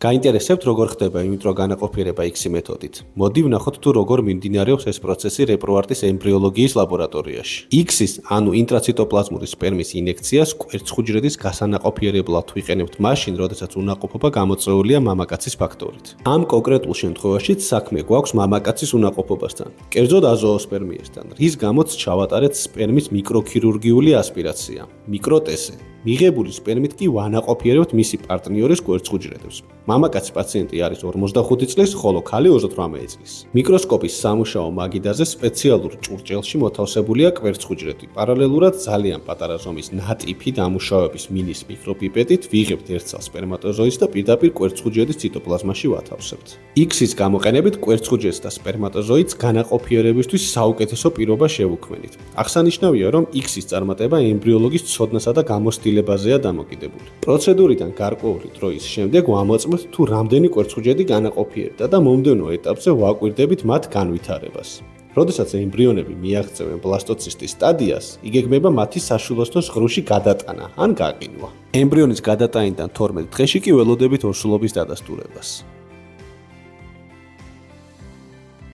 გაინტერესებთ როგორ ხდება ინვიტრო განაყოფიერება X მეთოდით. Მოდი ვნახოთ თუ როგორ მიმდინარეობს ეს პროცესი რეპროვარტის ემბრიოლოგიის ლაბორატორიაში. X-ის, ანუ ინტრაციტოპლაზმური სპერმის ინექციას კვერცხუჯრედის გასანაყოფიერებლად ვიყენებთ მაშინ, როდესაც უნაყოფობა გამოწვეულია მამაკაცის ფაქტორით. ამ კონკრეტულ შემთხვევაშიც საქმე გვაქვს მამაკაცის უნაყოფობასთან, კერძოდ აზოოსპერმიასთან, რის გამოც ჩავატარეთ სპერმის მიკროქირურგიული ასპირაცია, მიკროტესე. მიღებული სპერმით კი ვანაყოფიერებთ მისი პარტნიორის კვერცხუჯრედებს. მამაკაცი პაციენტი არის 45 წლის, ხოლო ქალი 38 წლის. მიკროსკოპის სამუშაო მაგიდაზე სპეციალურ ჭურჭელში მოთავსებულია კვერცხუჯრედი. პარალელურად ძალიან პატარა ზომის ნატიფი დამუშავების მინის მიკროპიპეტით ვიღებთ ერთ ცალ სპერმატოზოიდს და პირდაპირ კვერცხუჯრედის ციტოპლაზმაში ვათავსებთ. X-ის გამოყენებით კვერცხუჯრედს და სპერმატოზოიდს განაყოფიერებისთვის საუკეთესო პირობა შევუქმნით. აღსანიშნავია, რომ X-ის წარმატება ემბრიოლოგის ცოდნასა და გამოცდილებაზეა დამოკიდებული. პროცედურიდან გარკვეული დროის შემდეგ ვამოწმებთ თუ რამდენი კვერცხუჯრედი განაყოფიერდა და მომდევნო ეტაპზე ვაკვირდებით მათ განვითარებას. როდესაც ემბრიონები მიაღწევენ ბლასტოცისტის სტადიას, იგეგმება მათი საშვილოსნოს ღრუში გადატანა ან გაყინვა. ემბრიონის გადატანიდან 12 დღეში კი ველოდებით ორსულობის დადასტურებას.